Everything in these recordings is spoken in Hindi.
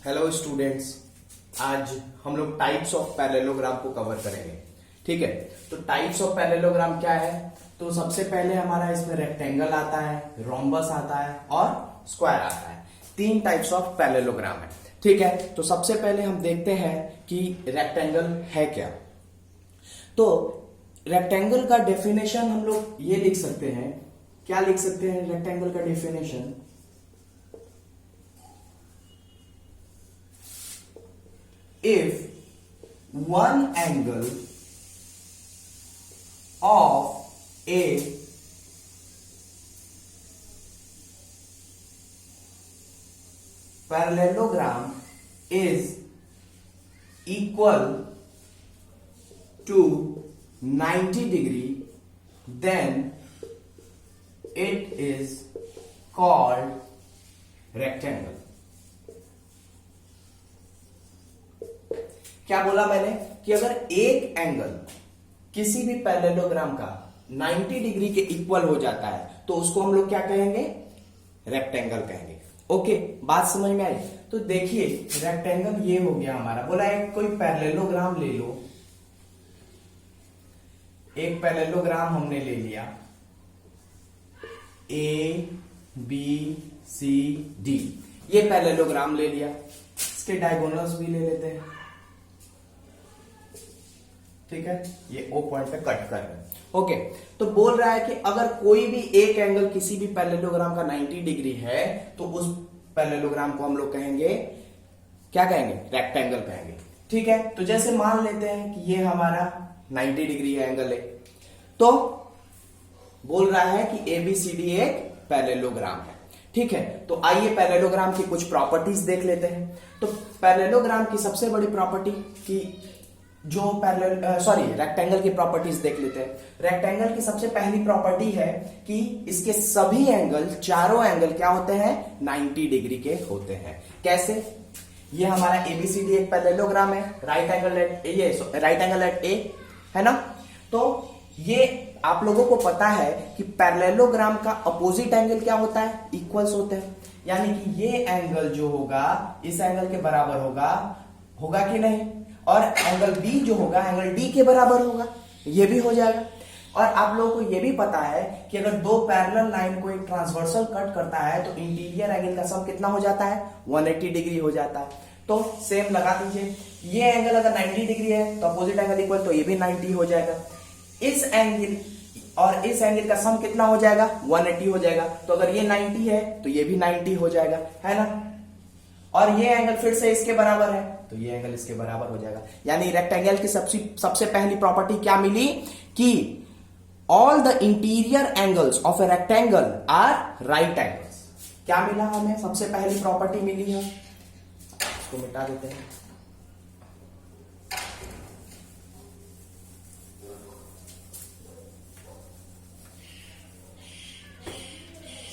हेलो स्टूडेंट्स, आज हम लोग टाइप्स ऑफ पैरेललोग्राम को कवर करेंगे। ठीक है, तो टाइप्स ऑफ पैरेललोग्राम क्या है? तो सबसे पहले हमारा इसमें रेक्टेंगल आता है, रोम्बस आता है और स्क्वायर आता है। तीन टाइप्स ऑफ पैरेललोग्राम है। ठीक है, तो सबसे पहले हम देखते हैं कि रेक्टेंगल है क्या। तो रेक्टेंगल का डेफिनेशन हम लोग ये लिख सकते हैं। क्या लिख सकते हैं रेक्टेंगल का definition? If one angle of a parallelogram is equal to 90 degree, then it is called rectangle. क्या बोला मैंने कि अगर एक एंगल किसी भी पैरेललोग्राम का 90 डिग्री के इक्वल हो जाता है तो उसको हम लोग क्या कहेंगे? रेक्टेंगल कहेंगे। ओके, बात समझ में आई? तो देखिए, रेक्टेंगल ये हो गया हमारा। बोला एक कोई पैरेललोग्राम ले लो। एक पैरेललोग्राम हमने ले लिया, ए बी सी डी। ये पैरेललोग्राम ले लिया, इसके डायगोनल्स भी ले लेते हैं। ठीक है, ये ओ पॉइंट पे कट कर रहे हैं। ओके, तो बोल रहा है कि अगर कोई भी एक एंगल किसी भी पैरेललोग्राम का 90 डिग्री है तो उस पैरेललोग्राम को हम लोग कहेंगे, क्या कहेंगे? रेक्टेंगल कहेंगे। ठीक है, तो जैसे मान लेते हैं कि ये हमारा 90 डिग्री एंगल है, तो बोल रहा है कि एबीसीडी एक पैरेललोग्राम है। ठीक है, तो आइए पैरेललोग्राम की कुछ प्रॉपर्टीज देख लेते हैं। तो पैरेललोग्राम की सबसे बड़ी प्रॉपर्टी की जो रेक्टेंगल की प्रॉपर्टीज देख लेते हैं। रेक्टेंगल की सबसे पहली प्रॉपर्टी है कि इसके सभी एंगल, चारों एंगल क्या होते हैं? 90 डिग्री के होते हैं। कैसे? ये हमारा एबीसीडी एक पैरेललोग्राम है, राइट एंगल एट ए है ना। तो ये आप लोगों को पता है कि पैरेललोग्राम का अपोजिट एंगल क्या होता है? इक्वल्स होते हैं। यानी कि ये एंगल जो होगा इस एंगल के बराबर होगा कि नहीं? और एंगल बी जो होगा एंगल डी के बराबर होगा, ये भी हो जाएगा। और आप लोगों को ये भी पता है कि अगर दो पैरेलल लाइन को एक ट्रांसवर्सल कट करता है तो इंटीरियर एंगल का सम कितना हो जाता है? 180 डिग्री हो जाता है। तो सेम लगा दीजिए, ये एंगल अगर 90 डिग्री है तो अपोजिट एंगल इक्वल, तो ये भी 90 हो जाएगा। इस एंगल और इस एंगल का सम कितना हो जाएगा? 180 हो जाएगा। तो अगर ये 90 है तो ये भी 90 हो जाएगा, है ना। और ये एंगल फिर से इसके बराबर है तो ये एंगल इसके बराबर हो जाएगा। यानी रेक्टेंगल की सबसे पहली प्रॉपर्टी क्या मिली कि all the interior angles of a rectangle are right angles. क्या मिला हमें? सबसे पहली प्रॉपर्टी मिली है, इसको मिटा देते हैं।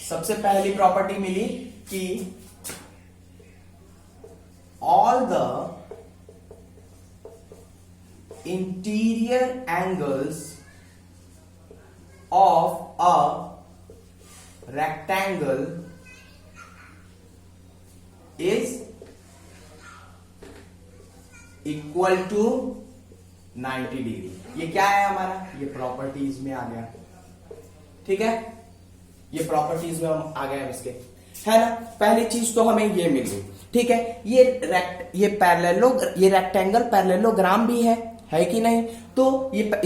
सबसे पहली प्रॉपर्टी मिली कि all the interior angles of a rectangle is equal to 90 degree. ये क्या है हमारा? ये प्रॉपर्टीज में आ गया। ठीक है, ये प्रॉपर्टीज में हम आ गए इसके, है ना। पहली चीज तो हमें ये मिल गई। ठीक है, ये रेक्टेंगल पैरेललोग्राम भी है कि नहीं? तो ये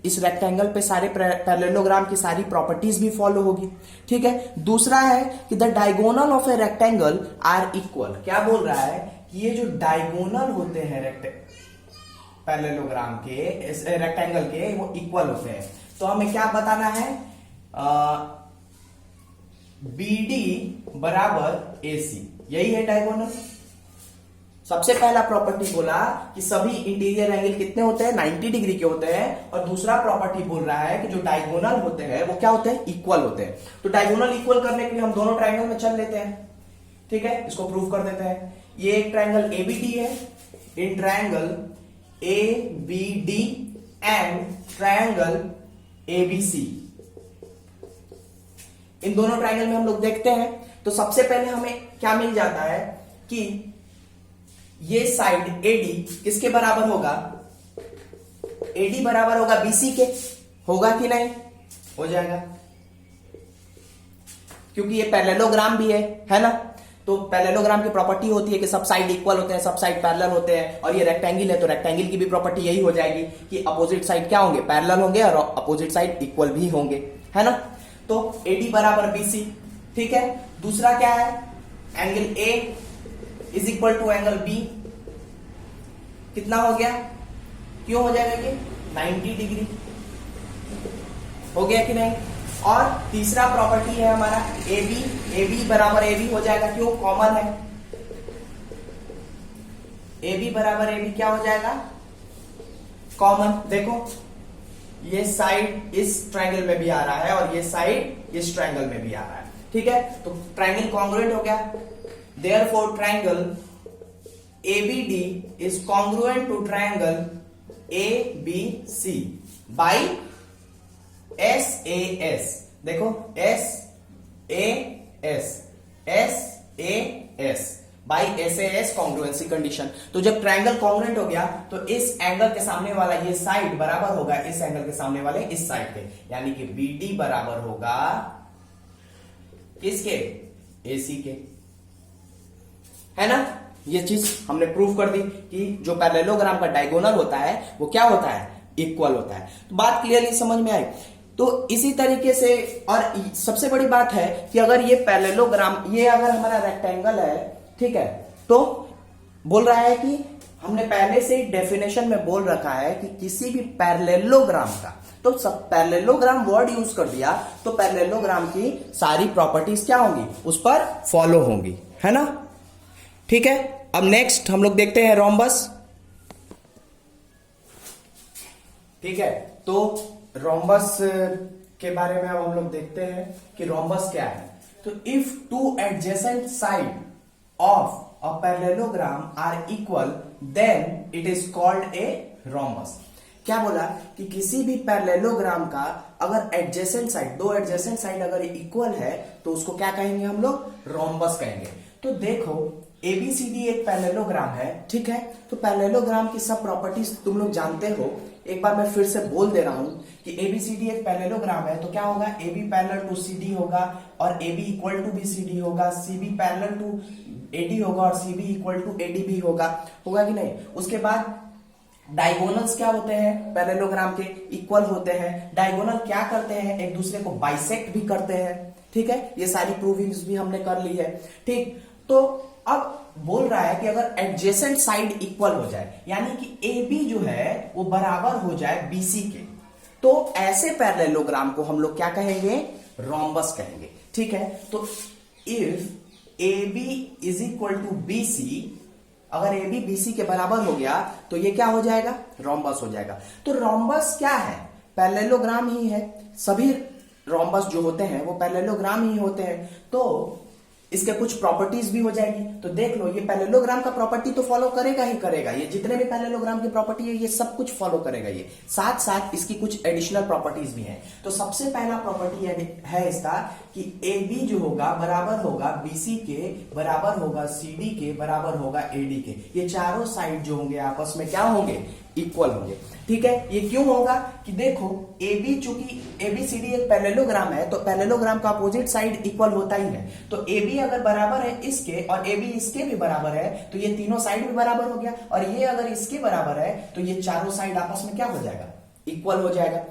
इस रेक्टेंगल पे सारे पैरेललोग्राम की सारी प्रॉपर्टीज भी फॉलो होगी। ठीक है, दूसरा है कि the diagonal of a rectangle are equal. क्या बोल रहा है कि ये जो डायगोनल होते हैं पैरेललोग्राम के, इस रेक्टेंगल के, वो इक्वल होते हैं। तो हमें क्या बताना है? BD बराबर AC, यही है डायगोनल। सबसे पहला प्रॉपर्टी बोला कि सभी इंटीरियर एंगल कितने होते हैं? 90 डिग्री के होते हैं। और दूसरा प्रॉपर्टी बोल रहा है कि जो डायगोनल होते हैं वो क्या होते हैं? इक्वल होते हैं। तो डायगोनल इक्वल करने के लिए हम दोनों ट्रायंगल में चल लेते हैं। ठीक है, इसको प्रूव कर देते हैं। ये एक ट्रायंगल ABD है। In triangle ABD and triangle ABC, इन दोनों ट्रायंगल में हम लोग देखते हैं तो सबसे पहले हमें क्या मिल जाता है कि ये साइड एडी किसके बराबर होगा, एडी बराबर होगा बीसी के, होगा कि नहीं, हो जाएगा, क्योंकि ये पैरेललोग्राम भी है ना। तो पैरेललोग्राम की प्रॉपर्टी होती है कि सब साइड इक्वल होते हैं, सब साइड पैरेलल होते हैं, और ये रेक्टेंगल है तो रेक्टेंगल की भी प्रॉपर्टी यही हो जाएगी कि अपोजिट साइड क्या होंगे, पैरेलल होंगे, और अपोजिट साइड इक्वल भी होंगे, है ना। तो एडी बराबर बीसी, ठीक है। दूसरा क्या है, angle A is equal to angle B, कितना हो गया, क्यों हो जाएगा ये 90 डिग्री, हो गया कि नहीं। और तीसरा प्रॉपर्टी है हमारा AB, AB बराबर AB हो जाएगा, क्यों, कॉमन है, AB बराबर AB क्या हो जाएगा, कॉमन। देखो ये साइड इस ट्रायंगल में भी आ रहा है और ये साइड इस ट्रायंगल में भी आ रहा है, ठीक है। तो ट्रायंगल कॉन्ग्रुएंट हो गया, therefore triangle ABD is congruent to triangle ABC by SAS, देखो SAS by SAS congruency condition. तो जब ट्रायंगल कॉन्ग्रुएंट हो गया तो इस एंगल के सामने वाला ये साइड बराबर होगा इस एंगल के सामने वाले इस साइड के, यानी कि BD बराबर होगा किसके, AC के, है ना। ये चीज हमने प्रूव कर दी कि जो पैरेललोग्राम का डायगोनल होता है वो क्या होता है, इक्वल होता है। तो बात क्लियरली समझ में आई। तो इसी तरीके से, और सबसे बड़ी बात है कि अगर ये पैरेललोग्राम, ये अगर हमारा रेक्टेंगल है, ठीक है, तो बोल रहा है कि हमने पहले से ही डेफिनेशन में बोल रखा है कि किसी भी पैरेललोग्राम का, तो सब पैरेललोग्राम वर्ड यूज कर दिया तो पैरेललोग्राम की सारी प्रॉपर्टीज क्या होंगी, उस पर फॉलो होंगी, है ना। ठीक है, अब नेक्स्ट हम लोग देखते हैं रोम्बस। ठीक है, तो रोम्बस के बारे में अब हम लोग देखते हैं कि रोम्बस क्या है। तो if two adjacent side of a parallelogram are equal then it is called a rhombus. क्या बोला कि किसी भी पैरेललोग्राम का अगर एडजेसेंट साइड, दो एडजेसेंट साइड अगर इक्वल है तो उसको क्या कहेंगे हम लोग, रोम्बस कहेंगे। तो देखो ABCD एक पैरेललोग्राम है, ठीक है। तो पैरेललोग्राम की सब प्रॉपर्टीज तुम लोग जानते हो, एक बार मैं फिर से बोल दे रहा हूं कि ABCD एक पैरेललोग्राम है तो क्या होगा, AB पैरेलल टू CD होगा और AB इक्वल टू BCD होगा, CB पैरेलल टू AD होगा और CB इक्वल टू AD भी होगा कि नहीं। उसके बाद डायगोनल्स क्या होते हैं पैरेललोग्राम के, इक्वल होते हैं। डायगोनल क्या करते हैं, एक दूसरे को बाइसेक्ट भी करते हैं, ठीक है। ये सारी प्रूविंग्स भी हमने कर ली है, ठीक। तो अब बोल रहा है कि अगर एडजेसेंट साइड इक्वल हो जाए, यानी कि AB जो है वो बराबर हो जाए BC के, तो ऐसे पैरेललोग्राम को हम लोग क्या कहेंगे, रोम्बस कहेंगे, ठीक है। तो if AB is equal to BC, अगर AB BC के बराबर हो गया तो ये क्या हो जाएगा, रोम्बस हो जाएगा। तो रोम्बस क्या है, पैरेललोग्राम ही है। सभी रोम्बस जो होते हैं वो पैरेललोग्राम ही होते हैं। तो इसके कुछ प्रॉपर्टीज भी हो जाएगी। तो देख लो, ये पैरेललोग्राम का प्रॉपर्टी तो फॉलो करेगा ही करेगा, ये जितने भी पैरेललोग्राम की प्रॉपर्टी है ये सब कुछ फॉलो करेगा ये, साथ साथ इसकी कुछ एडिशनल प्रॉपर्टीज भी हैं। तो सबसे पहला प्रॉपर्टी है इसका कि AB जो होगा बराबर होगा BC के, बराबर होगा CD के, बराबर होगा AD के। ये चारों साइड जो होंगे आपस में क्या होंगे, इक्वल होंगे, ठीक है। ये क्यों होगा कि देखो AB, चूंकि ABCD एक पैरेललोग्राम है तो पैरेललोग्राम का अपोजिट साइड इक्वल होता ही है। तो AB अगर बराबर है इसके और AB इसके भी बराबर है तो ये तीनों साइड भी बराबर हो गया, और ये अगर इसके बराबर है तो ये चारों साइड आपस में क्या हो जाएगा, इक्वल हो जाएगा।